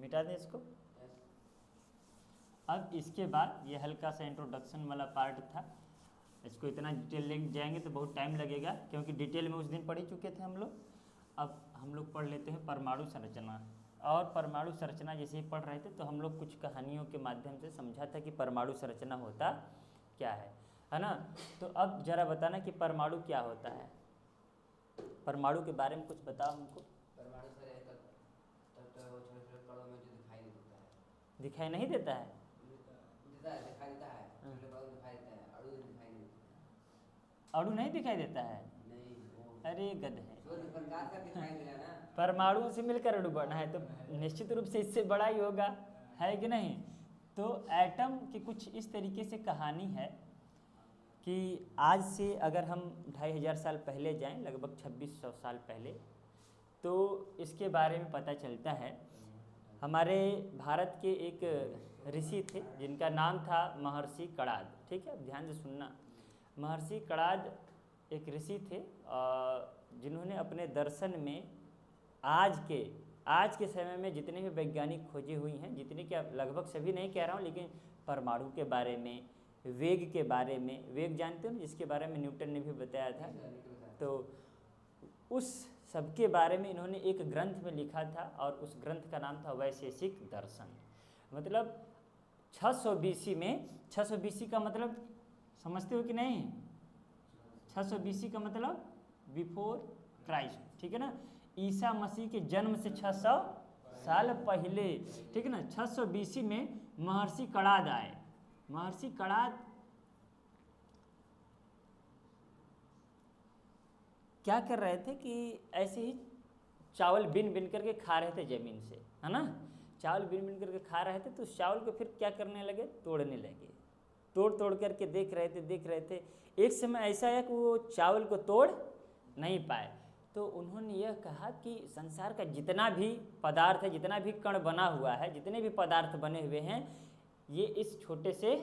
मिटा दें इसको। अब इसके बाद ये हल्का सा इंट्रोडक्शन वाला पार्ट था, इसको इतना डिटेल ले जाएंगे तो बहुत टाइम लगेगा, क्योंकि डिटेल में उस दिन पढ़ ही चुके थे हम लोग। अब हम लोग पढ़ लेते हैं परमाणु संरचना। और परमाणु संरचना जैसे ही पढ़ रहे थे तो हम लोग कुछ कहानियों के माध्यम से समझा था कि परमाणु संरचना होता क्या है ना। तो अब जरा बताना कि परमाणु क्या होता है, परमाणु के बारे में कुछ बताओ हमको। परमाणु से तो वो छोटे-छोटे कणों में जो दिखाई नहीं देता है। दिखाई नहीं देता है? दिखाई देता है, छोटे कणों दिखाई देता है, अणु दिखाई नहीं देता। अणु नहीं दिखाई देता है? नहीं, वो अरे गधे, सूर्य प्रकाश का दिखाई दे रहा है ना। परमाणुओं से मिलकर अणु बना है तो निश्चित रूप से इससे बड़ा ही होगा, है कि नहीं। तो एटम की कुछ इस तरीके से कहानी है कि आज से अगर हम 2500 साल पहले जाएं, लगभग 2600 साल पहले, तो इसके बारे में पता चलता है। हमारे भारत के एक ऋषि थे जिनका नाम था महर्षि कणाद। ठीक है, अब ध्यान से सुनना। महर्षि कणाद एक ऋषि थे जिन्होंने अपने दर्शन में आज के समय में जितने भी वैज्ञानिक खोजें हुई हैं, जितने क्या लगभग सभी नहीं कह रहा हूँ, लेकिन परमाणु के बारे में, वेग के बारे में, वेग जानते हो ना, जिसके बारे में न्यूटन ने भी बताया था, तो उस सब के बारे में इन्होंने एक ग्रंथ में लिखा था और उस ग्रंथ का नाम था वैशेषिक दर्शन। मतलब 600 BC में, 600 BC का मतलब समझते हो कि नहीं? 600 BC का मतलब बिफोर क्राइस्ट, ठीक है ना, ईसा मसीह के जन्म से 600 साल पहले, ठीक है ना। 600 BC में महर्षि कणाद आए। महर्षि कणाद क्या कर रहे थे कि ऐसे ही चावल बिन बिन करके खा रहे थे ज़मीन से, है ना। चावल बिन बिन करके खा रहे थे तो उस चावल को फिर क्या करने लगे, तोड़ने लगे। तोड़ तोड़ करके देख रहे थे। एक समय ऐसा है कि वो चावल को तोड़ नहीं पाए, तो उन्होंने यह कहा कि संसार का जितना भी पदार्थ है, जितना भी कण बना हुआ है, जितने भी पदार्थ बने हुए हैं, ये इस छोटे से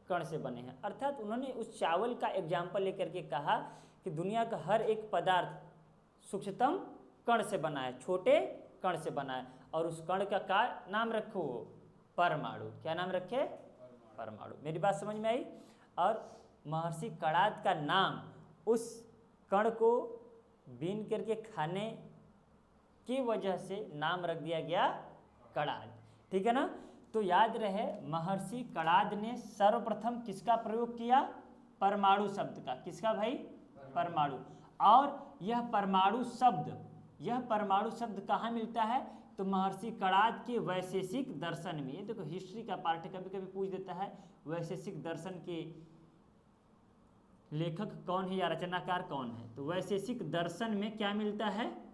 कण से बने हैं। अर्थात उन्होंने उस चावल का एग्जाम्पल लेकर के कहा कि दुनिया का हर एक पदार्थ सूक्ष्मतम कण से बना है, छोटे कण से बना है, और उस कण का नाम रखो परमाणु। क्या नाम रखे? परमाणु। मेरी बात समझ में आई? और महर्षि कणाद का नाम उस कण को बीन करके खाने की वजह से नाम रख दिया गया कणाद, ठीक है ना। तो याद रहे, महर्षि कणाद ने सर्वप्रथम किसका प्रयोग किया? परमाणु शब्द का। किसका भाई? परमाणु। और यह परमाणु शब्द कहाँ मिलता है? तो महर्षि कणाद के वैशेषिक दर्शन में। ये देखो, हिस्ट्री का पार्ट कभी कभी पूछ देता है, वैशेषिक दर्शन के लेखक कौन है या रचनाकार कौन है? तो वैशेषिक दर्शन में क्या मिलता है?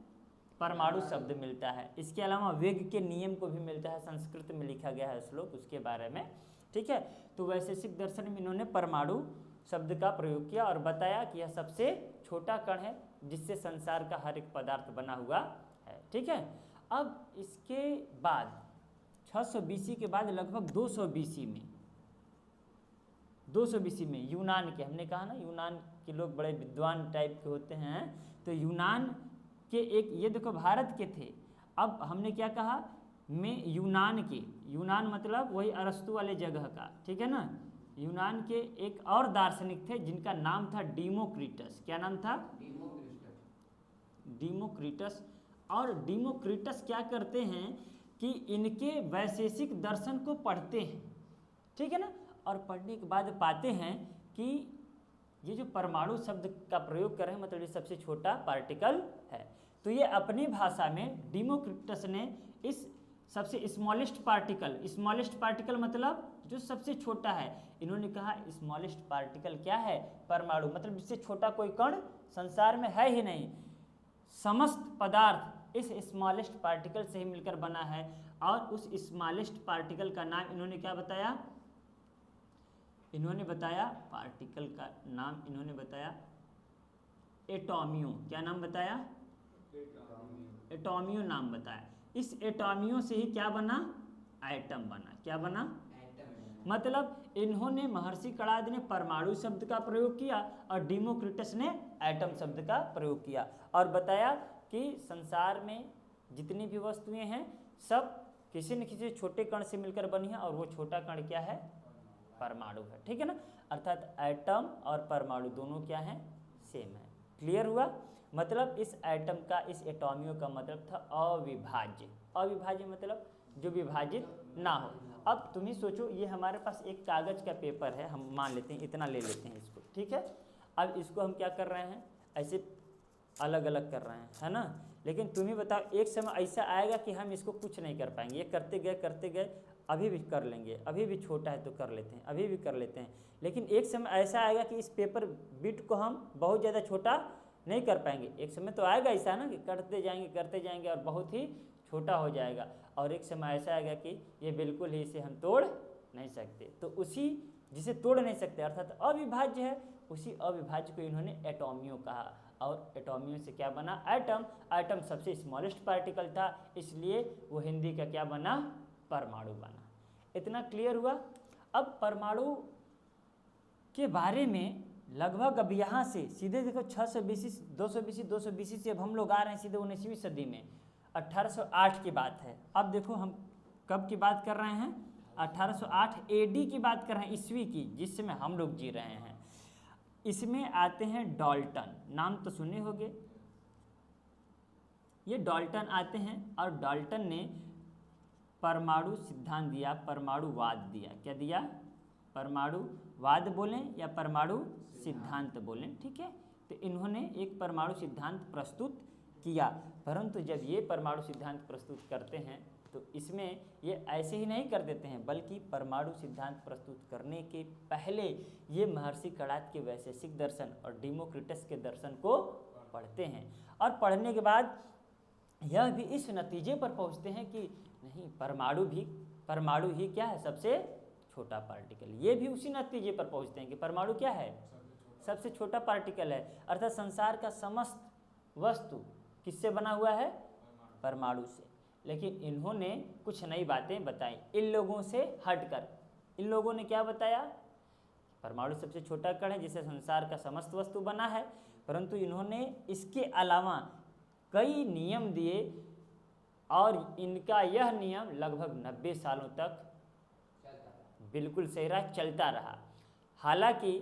परमाणु शब्द मिलता है। इसके अलावा वेग के नियम को भी मिलता है, संस्कृत में लिखा गया है श्लोक उसके बारे में, ठीक है। तो वैशेषिक दर्शन में इन्होंने परमाणु शब्द का प्रयोग किया और बताया कि यह सबसे छोटा कण है जिससे संसार का हर एक पदार्थ बना हुआ है, ठीक है। अब इसके बाद 600 BC के बाद लगभग 200 BC में यूनान के, हमने कहा ना यूनान के लोग बड़े विद्वान टाइप के होते हैं, तो यूनान के एक, ये देखो भारत के थे, अब हमने क्या कहा में यूनान मतलब वही अरस्तु वाले जगह का, ठीक है ना। यूनान के एक और दार्शनिक थे जिनका नाम था डेमोक्रिटस। क्या नाम था? डेमोक्रिटस। और डेमोक्रिटस क्या करते हैं कि इनके वैशेषिक दर्शन को पढ़ते हैं, ठीक है ना, और पढ़ने के बाद पाते हैं कि ये जो परमाणु शब्द का प्रयोग कर रहे हैं, मतलब ये सबसे छोटा पार्टिकल है। तो ये अपनी भाषा में डेमोक्रिटस ने इस सबसे स्मॉलेस्ट पार्टिकल मतलब जो सबसे छोटा है, इन्होंने कहा स्मॉलेस्ट पार्टिकल क्या है? परमाणु। मतलब इससे छोटा कोई कण संसार में है ही नहीं। समस्त पदार्थ इस स्मॉलेस्ट पार्टिकल से ही मिलकर बना है। और उस स्मॉलेस्ट पार्टिकल का नाम इन्होंने क्या बताया? पार्टिकल का नाम इन्होंने बताया एटॉमियो। क्या नाम बताया? एटॉमियो नाम बताया। इस एटॉमियो से ही क्या बना? एटम बना। क्या बना? मतलब इन्होंने, महर्षि कणाद ने परमाणु शब्द का प्रयोग किया और डेमोक्रिटस ने एटम शब्द का प्रयोग किया और बताया कि संसार में जितनी भी वस्तुएं हैं सब किसी न किसी छोटे कण से मिलकर बनी है, और वो छोटा कण क्या है? परमाणु है। ठीक है ना, अर्थात एटम और परमाणु दोनों क्या हैं? सेम है। क्लियर हुआ? मतलब इस एटम का, इस एटॉमियो का मतलब था अविभाज्य। अविभाज्य मतलब जो विभाजित ना हो। अब तुम ही सोचो, ये हमारे पास एक कागज का पेपर है, हम मान लेते हैं इतना ले लेते हैं इसको, ठीक है। अब इसको हम क्या कर रहे हैं? ऐसे अलग अलग कर रहे हैं, है ना। लेकिन तुम ही बताओ, एक समय ऐसा आएगा कि हम इसको कुछ नहीं कर पाएंगे। ये करते गए, अभी भी कर लेंगे, अभी भी छोटा है तो कर लेते हैं, अभी भी कर लेते हैं। लेकिन एक समय ऐसा आएगा कि इस पेपर बिट को हम बहुत ज़्यादा छोटा नहीं कर पाएंगे। एक समय तो आएगा ऐसा ना कि करते जाएंगे और बहुत ही छोटा हो जाएगा। और एक समय ऐसा आएगा कि ये बिल्कुल ही इसे हम तोड़ नहीं सकते। तो उसी जिसे तोड़ नहीं सकते अर्थात अविभाज्य है, उसी अविभाज्य को इन्होंने एटॉमियो कहा। और एटॉमियो से क्या बना? एटम। एटम सबसे स्मॉलेस्ट पार्टिकल था, इसलिए वो हिंदी का क्या बना? परमाणु बना। इतना क्लियर हुआ? अब परमाणु के बारे में लगभग अब यहाँ से सीधे देखो 620 220 से अब हम लोग आ रहे हैं सीधे 19वीं सदी में। 1808 की बात है। अब देखो हम कब की बात कर रहे हैं? 1808 AD की बात कर रहे हैं, ईस्वी की, जिस समय हम लोग जी रहे हैं। इसमें आते हैं डाल्टन, नाम तो सुने होंगे। ये डाल्टन आते हैं और डाल्टन ने परमाणु सिद्धांत दिया, परमाणुवाद दिया। क्या दिया? परमाणुवाद बोलें या परमाणु सिद्धांत बोलें, ठीक है। तो इन्होंने एक परमाणु सिद्धांत प्रस्तुत किया। परंतु जब ये परमाणु सिद्धांत प्रस्तुत करते हैं तो इसमें ये ऐसे ही नहीं कर देते हैं, बल्कि परमाणु सिद्धांत प्रस्तुत करने के पहले ये महर्षि कणाद के वैशेषिक दर्शन और डेमोक्रिटस के दर्शन को पढ़ते हैं। और पढ़ने के बाद यह भी इस नतीजे पर पहुंचते हैं कि नहीं, परमाणु ही क्या है? सबसे छोटा पार्टिकल। ये भी उसी नतीजे पर पहुंचते हैं कि परमाणु क्या है? सबसे छोटा पार्टिकल है। अर्थात संसार का समस्त वस्तु किससे बना हुआ है? परमाणु से। लेकिन इन्होंने कुछ नई बातें बताई इन लोगों से हटकर। इन लोगों ने क्या बताया? परमाणु सबसे छोटा कण है जिससे संसार का समस्त वस्तु बना है। परंतु इन्होंने इसके अलावा कई नियम दिए और इनका यह नियम लगभग 90 सालों तक बिल्कुल सही रहा, चलता रहा। हालांकि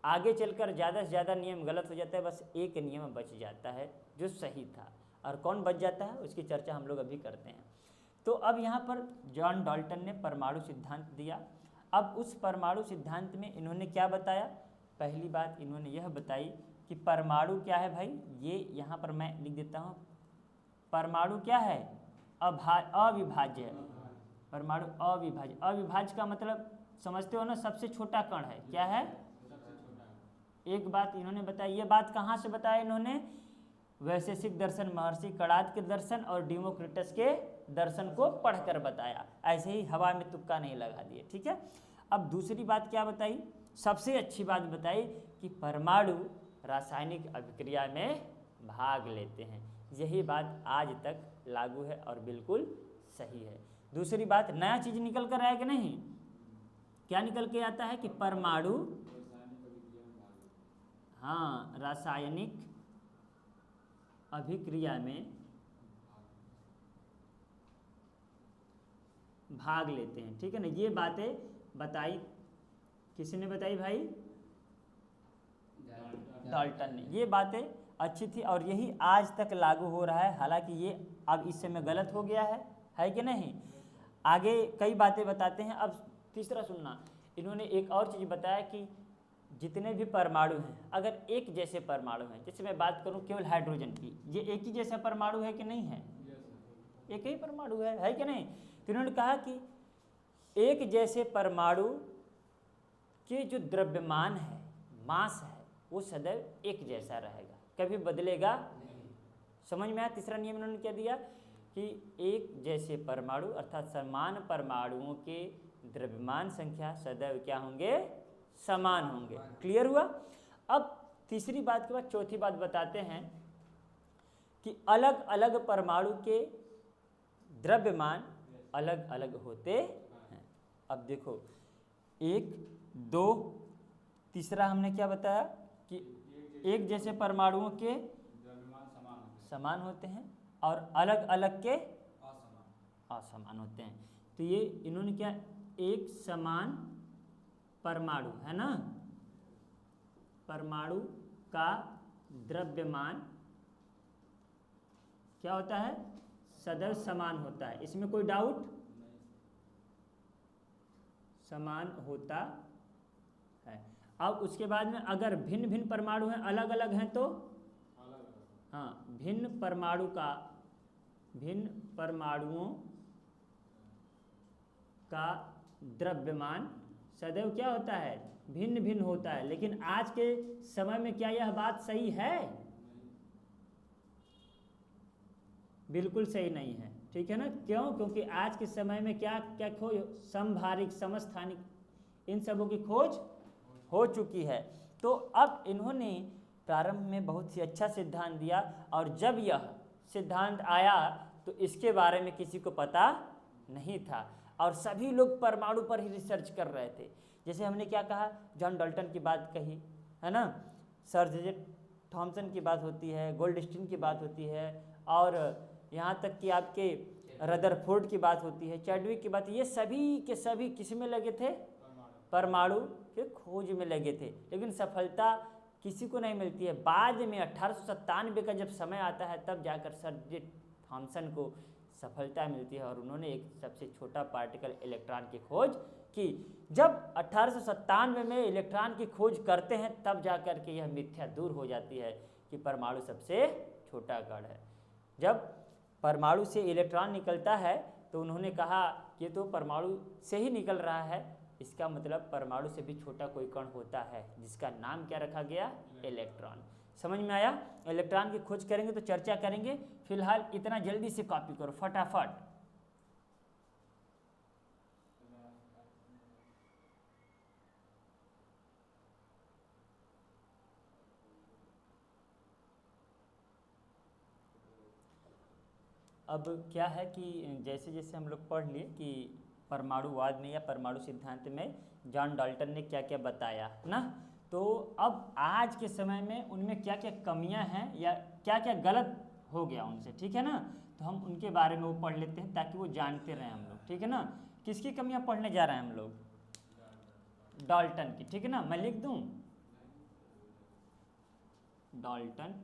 आगे चलकर ज़्यादा से ज़्यादा नियम गलत हो जाता है, बस एक नियम बच जाता है जो सही था। और कौन बच जाता है उसकी चर्चा हम लोग अभी करते हैं। तो अब यहाँ पर जॉन डाल्टन ने परमाणु सिद्धांत दिया। अब उस परमाणु सिद्धांत में इन्होंने क्या बताया? पहली बात इन्होंने यह बताई कि परमाणु क्या है भाई? ये यहाँ पर मैं लिख देता हूँ, परमाणु क्या है? अविभाज्य है। परमाणु अविभाज्य। अविभाज्य का मतलब समझते हो ना, सबसे छोटा कण है। क्या है? एक बात इन्होंने बताई। ये बात कहाँ से बताया इन्होंने? वैशेषिक दर्शन, महर्षि कणाद के दर्शन और डेमोक्रिटस के दर्शन को पढ़कर बताया। ऐसे ही हवा में तुक्का नहीं लगा दिए, ठीक है। अब दूसरी बात क्या बताई? सबसे अच्छी बात बताई कि परमाणु रासायनिक अभिक्रिया में भाग लेते हैं। यही बात आज तक लागू है और बिल्कुल सही है। दूसरी बात, नया चीज निकल कर आया कि नहीं? क्या निकल के आता है कि परमाणु रासायनिक अभिक्रिया में भाग लेते हैं, ठीक है ना। ये बातें बताई, किसने बताई भाई? डाल्टन ने। ये बातें अच्छी थी और यही आज तक लागू हो रहा है। हालांकि ये अब इस समय गलत हो गया है कि नहीं? आगे कई बातें बताते हैं। अब तीसरा सुनना, इन्होंने एक और चीज़ बताया कि जितने भी परमाणु हैं, अगर एक जैसे परमाणु हैं, जैसे मैं बात करूं केवल हाइड्रोजन की, ये एक ही जैसा परमाणु है कि नहीं है? एक ही परमाणु है कि नहीं? तो इन्होंने कहा कि एक जैसे परमाणु के जो द्रव्यमान है, मास है, वो सदैव एक जैसा रहेगा, कभी बदलेगा नहीं। समझ में आया? तीसरा नियम इन्होंने क्या दिया कि एक जैसे परमाणु अर्थात समान परमाणुओं के द्रव्यमान संख्या सदैव क्या होंगे? समान होंगे। क्लियर हुआ? अब तीसरी बात के बाद चौथी बात बताते हैं कि अलग अलग परमाणु के द्रव्यमान अलग अलग होते हैं। अब देखो, 1, 2, तीसरा हमने क्या बताया कि एक जैसे परमाणुओं के समान होते हैं और अलग अलग के असमान होते हैं। तो ये इन्होंने क्या, एक समान परमाणु है ना, परमाणु का द्रव्यमान क्या होता है, सदैव समान होता है, इसमें कोई डाउट, समान होता है। अब उसके बाद में अगर भिन्न भिन्न परमाणु हैं, अलग अलग हैं तो हाँ, भिन्न परमाणुओं का द्रव्यमान सदैव क्या होता है, भिन्न भिन्न होता है। लेकिन आज के समय में क्या यह बात सही है? बिल्कुल सही नहीं है, ठीक है ना। क्यों? क्योंकि आज के समय में क्या क्या खोज, समभारिक, समस्थानिक, इन सबों की खोज हो चुकी है। तो अब इन्होंने प्रारंभ में बहुत ही अच्छा सिद्धांत दिया, और जब यह सिद्धांत आया तो इसके बारे में किसी को पता नहीं था, और सभी लोग परमाणु पर ही रिसर्च कर रहे थे। जैसे हमने क्या कहा, जॉन डाल्टन की बात कही है ना, सर जे थॉमसन की बात होती है, गोल्डस्टीन की बात होती है, और यहाँ तक कि आपके रदरफोर्ड की बात होती है, चैडविक की बात, ये सभी के सभी किस में लगे थे, परमाणु के खोज में लगे थे। लेकिन सफलता किसी को नहीं मिलती है। बाद में 1897 का जब समय आता है तब जाकर सर जे थॉमसन को सफलता मिलती है, और उन्होंने एक सबसे छोटा पार्टिकल इलेक्ट्रॉन की खोज की। जब 1897 में इलेक्ट्रॉन की खोज करते हैं तब जाकर के यह मिथ्या दूर हो जाती है कि परमाणु सबसे छोटा कण है। जब परमाणु से इलेक्ट्रॉन निकलता है तो उन्होंने कहा कि तो परमाणु से ही निकल रहा है, इसका मतलब परमाणु से भी छोटा कोई कण होता है, जिसका नाम क्या रखा गया, इलेक्ट्रॉन। समझ में आया? इलेक्ट्रॉन की खोज करेंगे तो चर्चा करेंगे, फिलहाल इतना जल्दी से कॉपी करो फटाफट। अब क्या है कि जैसे जैसे हम लोग पढ़ लिए कि परमाणुवाद में या परमाणु सिद्धांत में जॉन डाल्टन ने क्या क्या बताया ना, तो अब आज के समय में उनमें क्या क्या कमियां हैं या क्या क्या गलत हो गया उनसे, ठीक है ना। तो हम उनके बारे में वो पढ़ लेते हैं ताकि वो जानते रहें हम लोग, ठीक है ना। किसकी कमियां पढ़ने जा रहे हैं हम लोग, डाल्टन की, ठीक है ना। मैं लिख दूं डाल्टन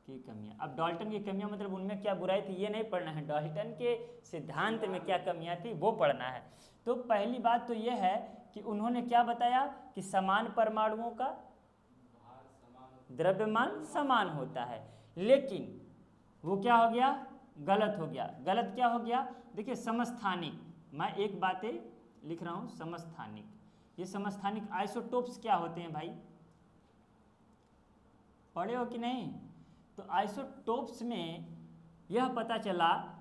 की कमियां। अब डाल्टन की कमियां मतलब उनमें क्या बुराई थी ये नहीं पढ़ना है, डाल्टन के सिद्धांत में क्या कमियां थी वो पढ़ना है। तो पहली बात तो ये है कि उन्होंने क्या बताया कि समान परमाणुओं का द्रव्यमान समान होता है, लेकिन वो क्या हो गया, गलत हो गया। गलत क्या हो गया, देखिए समस्थानिक, मैं एक बातें लिख रहा हूं, समस्थानिक। ये समस्थानिक आइसोटोप्स क्या होते हैं भाई, पढ़े हो कि नहीं? तो आइसोटोप्स में यह पता चला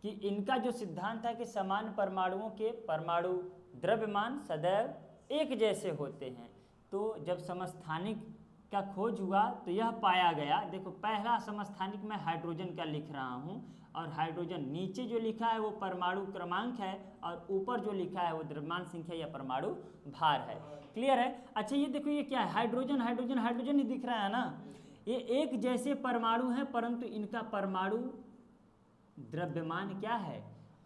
कि इनका जो सिद्धांत था कि समान परमाणुओं के परमाणु द्रव्यमान सदैव एक जैसे होते हैं। तो जब समस्थानिक का खोज हुआ तो यह पाया गया, देखो पहला समस्थानिक मैं हाइड्रोजन का लिख रहा हूँ, और हाइड्रोजन नीचे जो लिखा है वो परमाणु क्रमांक है, और ऊपर जो लिखा है वो द्रव्यमान संख्या या परमाणु भार है। क्लियर है? अच्छा ये देखो ये क्या है, हाइड्रोजन हाइड्रोजन हाइड्रोजन ही दिख रहा है ना। ये एक जैसे परमाणु हैं परंतु इनका परमाणु द्रव्यमान क्या है,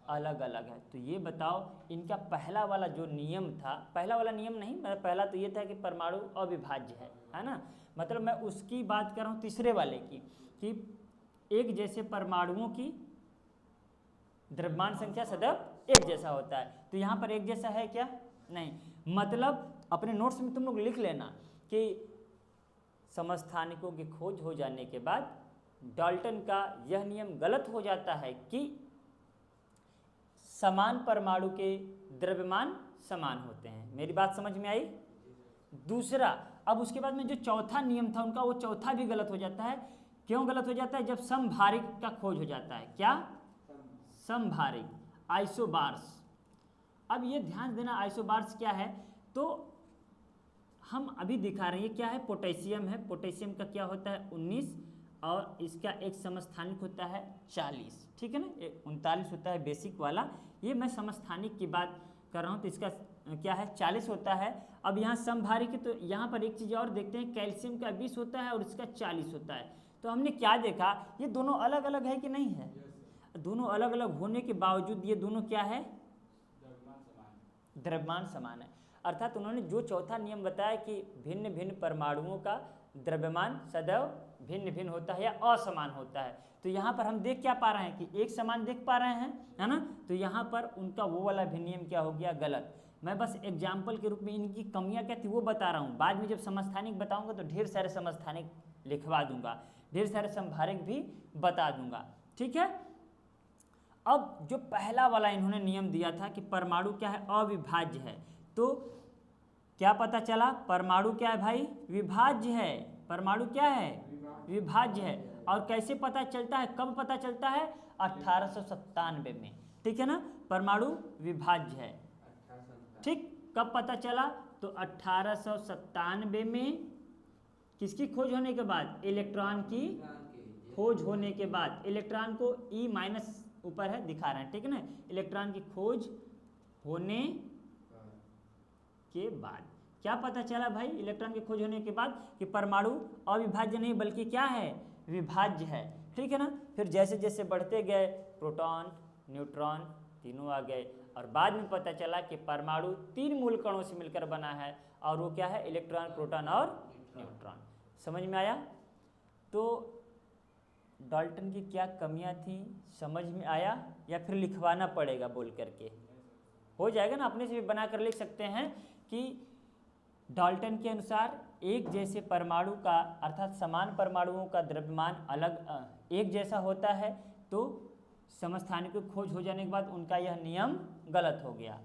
अलग अलग है। तो ये बताओ इनका पहला वाला जो नियम था, पहला वाला नियम नहीं, मतलब पहला तो ये था कि परमाणु अविभाज्य है ना, मतलब मैं उसकी बात कर रहा हूँ तीसरे वाले की, कि एक जैसे परमाणुओं की द्रव्यमान संख्या सदैव एक जैसा होता है। तो यहाँ पर एक जैसा है क्या, नहीं। मतलब अपने नोट्स में तुम लोग लिख लेना कि समस्थानिकों की खोज हो जाने के बाद डाल्टन का यह नियम गलत हो जाता है कि समान परमाणु के द्रव्यमान समान होते हैं। मेरी बात समझ में आई? दूसरा, अब उसके बाद में जो चौथा नियम था उनका, वो चौथा भी गलत हो जाता है। क्यों गलत हो जाता है? जब समभारिक का खोज हो जाता है। क्या? समभारिक, आइसोबार्स। अब ये ध्यान देना आइसोबार्स क्या है, तो हम अभी दिखा रहे हैं क्या है, पोटेशियम है। पोटेशियम का क्या होता है 19, और इसका एक समस्थानिक होता है 40, ठीक है ना। 39 होता है बेसिक वाला, ये मैं समस्थानिक की बात कर रहा हूँ। तो इसका क्या है 40 होता है। अब यहाँ समभारिक है, तो यहाँ पर एक चीज़ और देखते हैं, कैल्शियम का 20 होता है और इसका 40 होता है। तो हमने क्या देखा, ये दोनों अलग अलग है कि नहीं है? दोनों अलग अलग होने के बावजूद ये दोनों क्या है, द्रव्यमान समान है। अर्थात उन्होंने जो चौथा नियम बताया कि भिन्न भिन्न परमाणुओं का द्रव्यमान सदैव भिन्न भिन्न होता है या असमान होता है, तो यहाँ पर हम देख क्या पा रहे हैं कि एक समान देख पा रहे हैं, है ना। तो यहाँ पर उनका वो वाला भी नियम क्या हो गया, गलत। मैं बस एग्जाम्पल के रूप में इनकी कमियाँ क्या थी वो बता रहा हूँ। बाद में जब समस्थानिक बताऊँगा तो ढेर सारे समस्थानिक लिखवा दूंगा, ढेर सारे संभारिक भी बता दूंगा, ठीक है। अब जो पहला वाला इन्होंने नियम दिया था कि परमाणु क्या है, अविभाज्य है, तो क्या पता चला, परमाणु क्या है भाई, विभाज्य है। परमाणु क्या है, विभाज्य है। और कैसे पता चलता है, कब पता चलता है, 1897 में, ठीक है ना, परमाणु विभाज्य है। ठीक, कब पता चला, तो 1897 में किसकी खोज होने के बाद, इलेक्ट्रॉन की खोज होने के बाद। इलेक्ट्रॉन को ई माइनस ऊपर है दिखा रहे हैं, ठीक है ना, इलेक्ट्रॉन की खोज होने के बाद क्या पता चला भाई, इलेक्ट्रॉन की खोज होने के बाद कि परमाणु अविभाज्य नहीं बल्कि क्या है, विभाज्य है, ठीक है ना। फिर जैसे जैसे बढ़ते गए प्रोटॉन न्यूट्रॉन तीनों आ गए, और बाद में पता चला कि परमाणु 3 मूल कणों से मिलकर बना है, और वो क्या है, इलेक्ट्रॉन प्रोटॉन और न्यूट्रॉन। समझ में आया। तो डाल्टन की क्या कमियां थी, समझ में आया, या फिर लिखवाना पड़ेगा बोल करके, हो जाएगा ना, अपने से भी बना कर लिख सकते हैं कि डाल्टन के अनुसार एक जैसे परमाणु का अर्थात समान परमाणुओं का द्रव्यमान अलग एक जैसा होता है, तो समस्थानिक की खोज हो जाने के बाद उनका यह नियम गलत हो गया।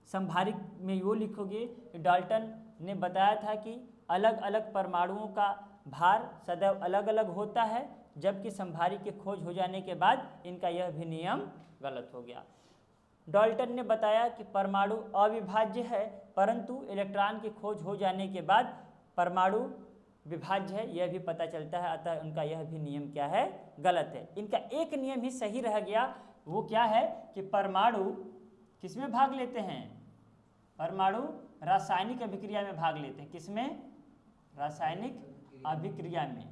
संभारिक में वो लिखोगे, डाल्टन ने बताया था कि अलग अलग परमाणुओं का भार सदैव अलग अलग होता है, जबकि संभारिक की खोज हो जाने के बाद इनका यह भी नियम गलत हो गया। डाल्टन ने बताया कि परमाणु अविभाज्य है, परंतु इलेक्ट्रॉन की खोज हो जाने के बाद परमाणु विभाज्य है, यह भी पता चलता है, अतः उनका यह भी नियम क्या है, गलत है। इनका एक नियम ही सही रह गया, वो क्या है कि परमाणु किसमें भाग लेते हैं, परमाणु रासायनिक अभिक्रिया में भाग लेते हैं। किसमें, रासायनिक अभिक्रिया में,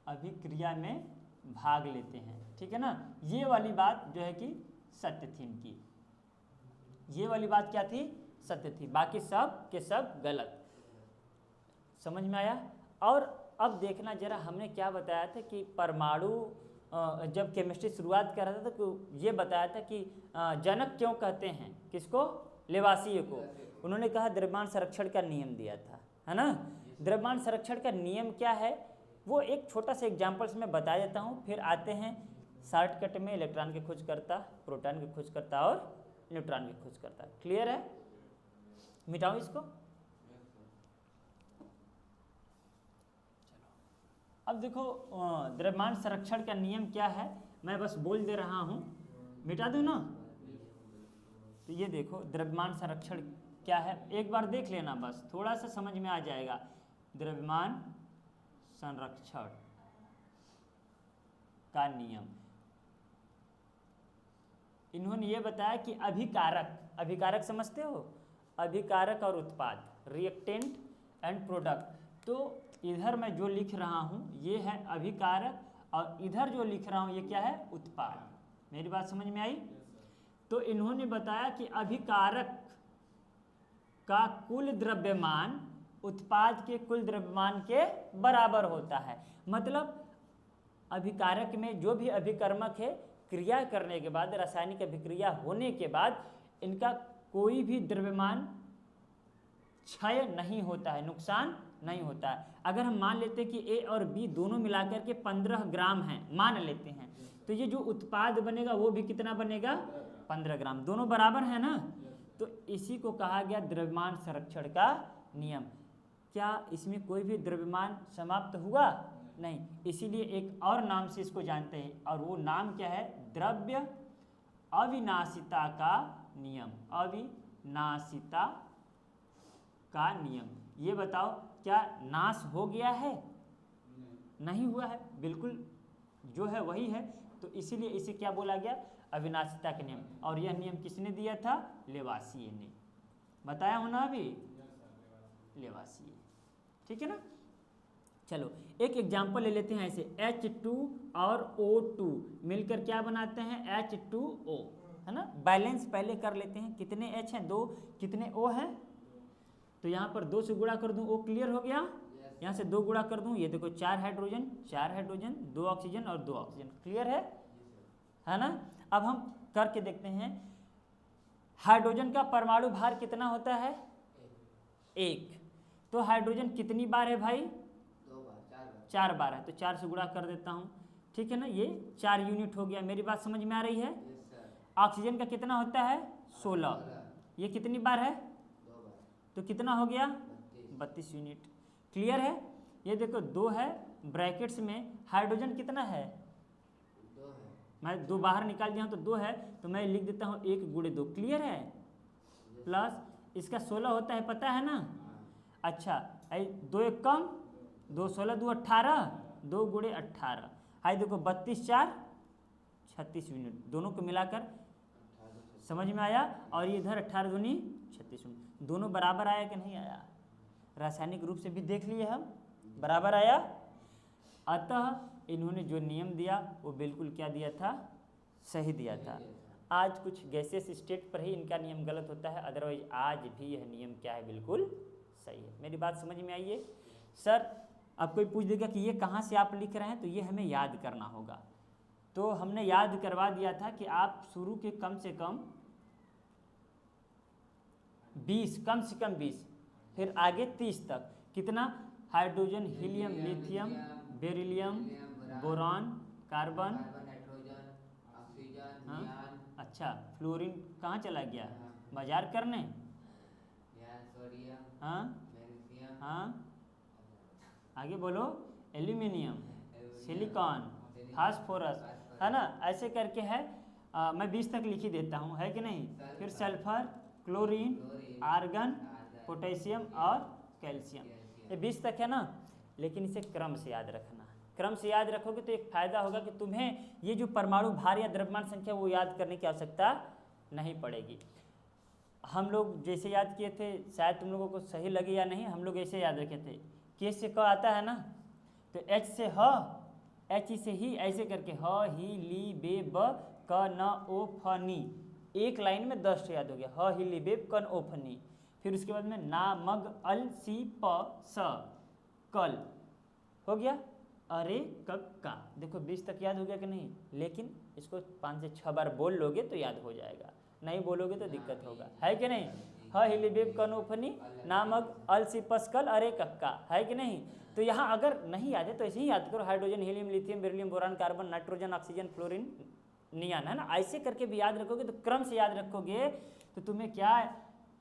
अभिक्रिया में भाग लेते हैं, ठीक है ना। ये वाली बात जो है कि सत्य थी इनकी, ये वाली बात क्या थी, सत्य थी, बाकी सब के सब गलत। समझ में आया। और अब देखना जरा, हमने क्या बताया था कि परमाणु जब केमिस्ट्री शुरुआत कर रहा था तो ये बताया था कि जनक क्यों कहते हैं, किसको, लेवासिए को। उन्होंने कहा द्रव्यमान संरक्षण का नियम दिया था, है ना। द्रव्यमान संरक्षण का नियम क्या है, वो एक छोटा सा एग्जाम्पल्स में बता देता हूँ, फिर आते हैं शॉर्टकट में। इलेक्ट्रॉन की खोज करता, प्रोटॉन की खोज करता और न्यूट्रॉन की खोज करता। क्लियर है, मिटाऊं इसको। अब देखो द्रव्यमान संरक्षण का नियम क्या है, मैं बस बोल दे रहा हूँ, मिटा दूँ ना। तो ये देखो द्रव्यमान संरक्षण क्या है, एक बार देख लेना, बस थोड़ा सा समझ में आ जाएगा। द्रव्यमान संरक्षण का नियम, इन्होंने ये बताया कि अभिकारक, अभिकारक समझते हो, अभिकारक और उत्पाद, रिएक्टेंट एंड प्रोडक्ट। तो इधर मैं जो लिख रहा हूँ ये है अभिकारक, और इधर जो लिख रहा हूँ ये क्या है, उत्पाद। मेरी बात समझ में आई। तो इन्होंने बताया कि अभिकारक का कुल द्रव्यमान उत्पाद के कुल द्रव्यमान के बराबर होता है। मतलब अभिकारक में जो भी अभिकर्मक है, क्रिया करने के बाद, रासायनिक अभिक्रिया होने के बाद इनका कोई भी द्रव्यमान क्षय नहीं होता है, नुकसान नहीं होता है। अगर हम मान लेते हैं कि ए और बी दोनों मिलाकर के 15 ग्राम हैं, मान लेते हैं, तो ये जो उत्पाद बनेगा वो भी कितना बनेगा, 15 ग्राम, दोनों बराबर है ना। तो इसी को कहा गया द्रव्यमान संरक्षण का नियम। क्या इसमें कोई भी द्रव्यमान समाप्त हुआ, नहीं, इसीलिए एक और नाम से इसको जानते हैं, और वो नाम क्या है, द्रव्य अविनाशिता का नियम। अविनाशिता का नियम। ये बताओ क्या नाश हो गया है, नहीं हुआ है, बिल्कुल जो है वही है। तो इसीलिए इसे क्या बोला गया, अविनाशिता का नियम। और यह नियम किसने दिया था, लेवासिए ने। बताया हो ना अभी, लेवासिए, ठीक है ना। चलो एक एग्जाम्पल ले लेते हैं ऐसे, H2 और O2 मिलकर क्या बनाते हैं, H2O, है ना। बैलेंस पहले कर लेते हैं, कितने H हैं 2, कितने O हैं, तो यहाँ पर 2 से गुणा कर दूँ, O क्लियर हो गया, यहाँ से 2 गुणा कर दूँ, ये देखो 4 हाइड्रोजन 2 ऑक्सीजन और 2 ऑक्सीजन, क्लियर है ना। अब हम करके देखते हैं, हाइड्रोजन का परमाणु भार कितना होता है, 1, तो हाइड्रोजन कितनी बार है भाई, 4 बार है, तो 4 से गुणा कर देता हूँ, ठीक है ना, ये 4 यूनिट हो गया। मेरी बात समझ में आ रही है। ऑक्सीजन का कितना होता है 16, ये कितनी बार है, तो कितना हो गया 32 यूनिट, क्लियर है। ये देखो 2 है, ब्रैकेट्स में हाइड्रोजन कितना है, मैं 2 बाहर निकाल दिया हूँ तो 2 है, तो मैं लिख देता हूँ 1 गुणे 2, क्लियर है, प्लस इसका 16 होता है, पता है ना। अच्छा 2 1 कम, 2 16 2 18, 2 गुणे 18, हाई देखो 32 4 36 यूनिट, दोनों को मिलाकर समझ में आया। और ये इधर 18 दूनी 36 यूनिट, दोनों बराबर आया कि नहीं आया, रासायनिक रूप से भी देख लिए हम, बराबर आया। अतः इन्होंने जो नियम दिया वो बिल्कुल क्या दिया था, सही दिया था। आज कुछ गैसेस स्टेट पर ही इनका नियम गलत होता है, अदरवाइज आज भी यह नियम क्या है, बिल्कुल सही है। मेरी बात समझ में आई है। सर अब कोई पूछ देगा कि ये कहाँ से आप लिख रहे हैं, तो ये हमें याद करना होगा। तो हमने याद करवा दिया था कि आप शुरू के कम से कम 20, कम से कम 20, फिर आगे 30 तक, कितना, hydrogen, helium, lithium, beryllium, boron, carbon, हाँ अच्छा, फ्लोरीन कहाँ चला गया, बाजार करने, हाँ हाँ आगे बोलो, एल्यूमिनियम, सिलिकॉन, फास्फोरस, है ना, ऐसे करके है। मैं 20 तक लिख ही देता हूँ, है कि नहीं। फिर सल्फर, क्लोरीन, आर्गन, पोटेशियम और कैल्शियम, ये 20 तक है ना। लेकिन इसे क्रम से याद रखना, क्रम से याद रखोगे तो एक फ़ायदा होगा कि तुम्हें ये जो परमाणु भार या द्रव्यमान संख्या वो याद करने की आवश्यकता नहीं पड़ेगी। हम लोग जैसे याद किए थे, शायद तुम लोगों को सही लगे या नहीं, हम लोग ऐसे याद रखे थे, के से क आता है ना, तो एच से ह, एच से ही, ऐसे करके ह ही ली बे ब क न ओ फ नी, एक लाइन में 10 याद हो गया, ह ही ली बे कन ओ फ नी। फिर उसके बाद में ना मग अल सी प स कल, हो गया, अरे कक्का, देखो 20 तक याद हो गया कि नहीं। लेकिन इसको 5 से 6 बार बोल लोगे तो याद हो जाएगा, नहीं बोलोगे तो दिक्कत होगा, है कि नहीं। ह हिलिबेब कनोफनी, नामक अल सिपस्कल, अरे कक्का, है कि नहीं। तो यहाँ अगर नहीं याद है तो ऐसे ही याद करो, hydrogen, helium, lithium, beryllium, boron, carbon, nitrogen, oxygen, fluorine, neon, है ना। ऐसे करके भी याद रखोगे तो क्रम से याद रखोगे तो तुम्हें क्या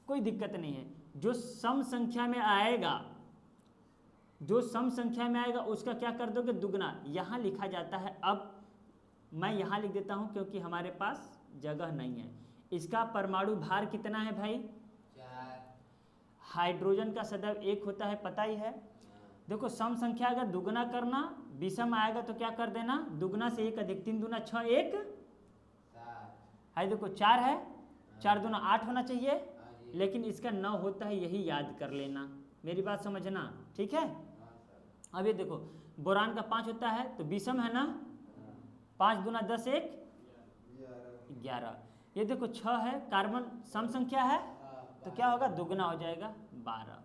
कोई दिक्कत नहीं है। जो सम संख्या में आएगा, जो सम संख्या में आएगा उसका क्या कर दोगे, दुगना। यहाँ लिखा जाता है, अब मैं यहाँ लिख देता हूँ क्योंकि हमारे पास जगह नहीं है। इसका परमाणु भार कितना है भाई, 4। हाइड्रोजन का सदैव 1 होता है, पता ही है। देखो सम संख्या अगर दुगना करना, विषम आएगा तो क्या कर देना, दुगना से 1 अधिक 3 दूना 6, 1 7 है। देखो 4 है, 4 दूना 8 होना चाहिए, लेकिन इसका 9 होता है, यही याद कर लेना। मेरी बात समझना, ठीक है। अब ये देखो बोरान का 5 होता है तो विषम है ना, 5 दूना 10, 1 11। ये देखो 6 है, कार्बन सम संख्या है तो क्या होगा, दुगना हो जाएगा 12।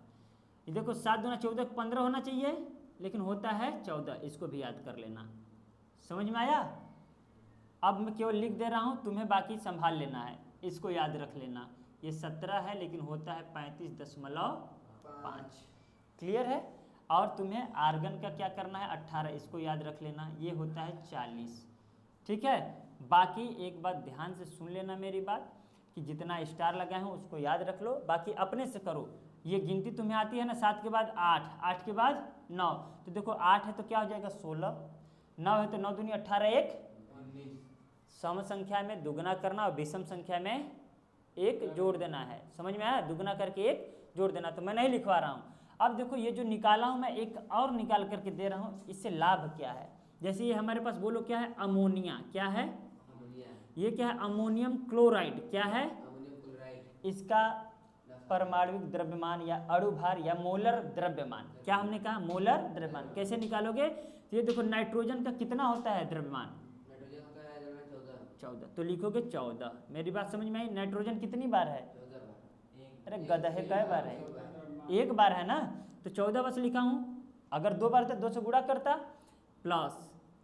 ये देखो 7 दूना 14, 15 होना चाहिए, लेकिन होता है 14, इसको भी याद कर लेना। समझ में आया। अब मैं केवल लिख दे रहा हूँ, तुम्हें बाकी संभाल लेना है, इसको याद रख लेना। ये 17 है लेकिन होता है 35.5, क्लियर है। और तुम्हें आर्गन का क्या करना है, 18, इसको याद रख लेना, ये होता है 40, ठीक है। बाकी एक बात ध्यान से सुन लेना मेरी बात, कि जितना स्टार लगाए हैं उसको याद रख लो, बाकी अपने से करो। ये गिनती तुम्हें आती है ना, 7 के बाद 8, 8 के बाद 9, तो देखो 8 है तो क्या हो जाएगा 16, 9 है तो 9 दूनी 18, 1 सम संख्या में दुगना करना और विषम संख्या में 1 जोड़ देना है। समझ में आया, दुगना करके 1 जोड़ देना। तो मैं नहीं लिखवा रहा हूँ। अब देखो ये जो निकाला हूँ मैं, एक और निकाल करके दे रहा हूँ, इससे लाभ क्या है। जैसे ये हमारे पास बोलो क्या है, अमोनिया, क्या है, ये क्या है, अमोनियम क्लोराइड, क्या है, अमोनियम क्लोराइड, इसका परमाणविक द्रव्यमान या अणुभार या मोलर द्रव्यमान। क्या हमने कहा? मोलर द्रव्यमान। कैसे निकालोगे? तो ये देखो नाइट्रोजन का कितना होता है द्रव्यमान? नाइट्रोजन का है द्रव्यमान 14। तो लिखोगे 14। मेरी बात समझ में आई? नाइट्रोजन कितनी बार है? 14 बार। अरे गधे कै बार है? एक बार है ना, तो 14 बस लिखा हूँ। अगर 2 बार था 2 से गुणा करता। प्लस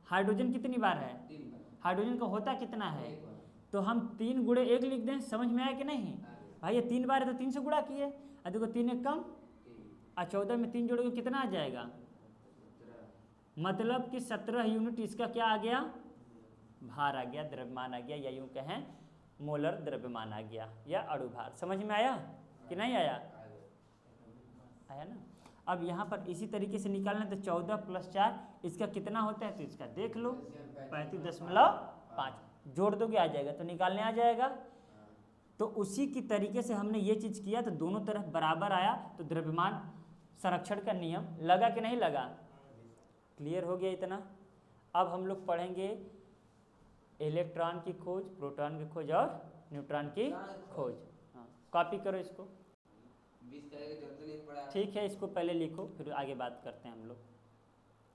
हाइड्रोजन कितनी बार है? 3 बार। हाइड्रोजन का होता कितना है? 1 बार। तो हम 3 गुणे 1 लिख दें। समझ में आया कि नहीं भाई? ये 3 बार है तो 3 से गुणा किए। और देखो 3 एक कम, 3 और 14 में 3 जोड़ोगे कितना आ जाएगा? 17। मतलब कि 17 यूनिट इसका क्या आ गया? भार आ गया, द्रव्यमान आ गया, या यूँ कहें मोलर द्रव्यमान आ गया या अणुभार। समझ में आया कि नहीं आया? आया ना। अब यहाँ पर इसी तरीके से निकालना, तो 14 + 4 इसका कितना होता है? तो इसका देख लो 35.5 जोड़ दोगे आ जाएगा, तो निकालने आ जाएगा। तो उसी की तरीके से हमने ये चीज़ किया, तो दोनों तरफ बराबर आया, तो द्रव्यमान संरक्षण का नियम लगा कि नहीं लगा? क्लियर हो गया इतना? अब हम लोग पढ़ेंगे इलेक्ट्रॉन की खोज, प्रोटॉन की खोज और न्यूट्रॉन की खोज। हाँ, कॉपी करो इसको। 20 का जरूरत नहीं पड़ा। ठीक है, इसको पहले लिखो, फिर आगे बात करते हैं हम लोग।